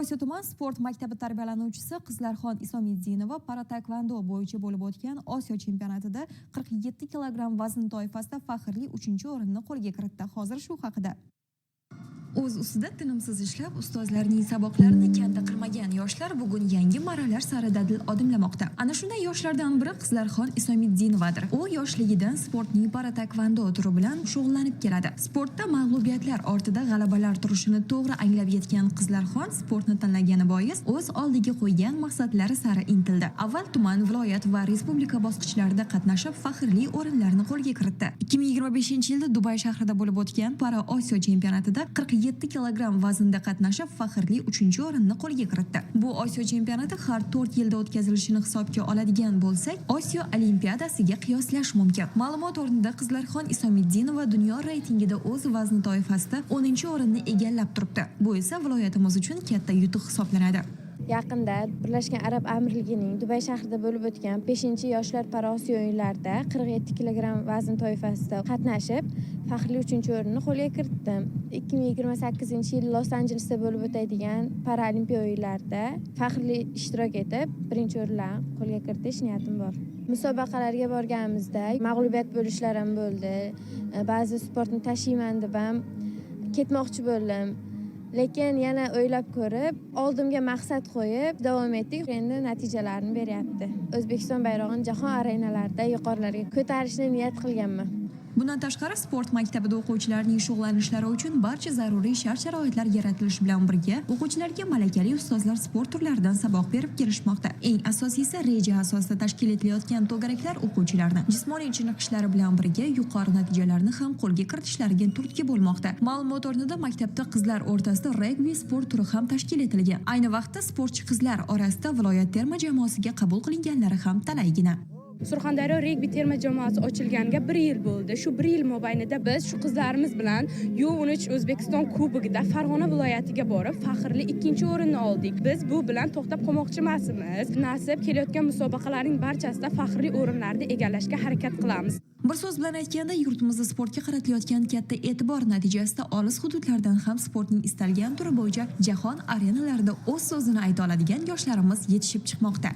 Osiyo tuman sport maktabi tarbiyalanuvchisi Qizlarxon Isomiddinova para-taekvondo bo'yicha bo'lib o'tgan Osiyo chempionatida 47 kilogramm vazn toifasida faxrli 3-o'rinni qo'lga kiritdi. Hozir shu haqida. O'z ustida tinimsiz ishlab, ustozlarning saboqlarini kanda qilmagan yoshlar bugun yangi marralar sari dadil odimlamoqda. Ana shunday yoshlardan biri Qizlarxon Isomiddinovadir. U yoshligidan sportning para-taekvondo turi bilan shug'ullanib keladi. Sportda mag'lubiyatlar ortida g'alabalar turishini to'g'ri anglab yetgan Qizlarxon sportni tanlagani bois o'z oldiga qo'ygan maqsadlari sari intildi. Avval tuman, viloyat va respublika bosqichlarida qatnashib, faxrli o'rinlarni qo'lga kiritdi. 2025-yilda Dubay shahrida bo'lib o'tgan Para-Osiyo chempionatida 47 kilogramm vaznda qatnashib, faxrli 3-o'rinni qo'lga kiritdi. Bu Osiyo chempionati har 4 yilda o'tkazilishini hisobga oladigan bo'lsak, Osiyo olimpiadasiga qiyoslash mumkin. Ma'lumot o'rnida Qizlarxon Isomiddinova dunyo reytingida o'z vazni toifasida 10-o'rinni egallab turibdi. Bu esa viloyatimiz uchun katta yutuq hisoblanadi. Yaqinda Birlashgan Arab Amirligining Dubay shahrida bo'lib o'tgan 5-yoshlar Para-Osiyo o'yinlarida 47 kilogramm vazn toifasida qatnashib, faxrli 3-o'rinni qo'lga kiritdim. 2028-yil Los-Anjelesda bo'lib o'tadigan Paralimpiya o'yinlarida faxrli ishtirok etib, 1-o'rinlarni qo'lga kiritish niyatim bor. Musobaqalarga borganimizda mag'lubiyat bo'lishlar ham bo'ldi. Ba'zi sportni tashiyman deb ham ketmoqchi bo'ldim. Lekin yana o'ylab ko'rib, oldimga maqsad qo'yib, davom etdik. Endi natijalarni beryapti. O'zbekiston bayrog'ini jahon arenalarida yuqorilarga ko'tarishni niyat qilganman. Bundan tashqari sport maktabida o'quvchilarning shug'ullanishlari uchun barcha zaruriy shart-sharoitlar yaratilishi bilan birga, o'quvchilarga malakali ustozlar sport turlaridan saboq berib kelishmoqda. Eng asosiysi, reja asosida tashkil etilayotgan to'garaklar o'quvchilarni jismoniy chiniqishlari bilan birga yuqori natijalarni ham qo'lga kiritishlariga turtki bo'lmoqda. Ma'lumot o'rnida maktabda qizlar o'rtasida regbi sport turi ham tashkil etilgan. Ayni vaqtda sportchi qizlar orasida viloyat terma jamoasiga qabul qilinganlari ham talaygina. Surxondaryo regbi terma jamoasi ochilganiga 1 yil bo'ldi. Shu 1 yil mobaynida biz shu qizlarimiz bilan U13 O'zbekiston kubogida Farg'ona viloyatiga borib, faxrli 2-o'rinni oldik. Biz bu bilan to'xtab qolmoqchi emasmiz. Nasib kelayotgan musobaqalarning barchasida faxrli o'rinlarni egallashga harakat qilamiz. Bir so'z bilan aytganda, yurtimizda sportga qaratilayotgan katta e'tibor natijasida olis hududlardan ham sportning istalgan turi bo'yicha jahon arenalarida o'z so'zini ayta oladigan yoshlarimiz yetishib chiqmoqda.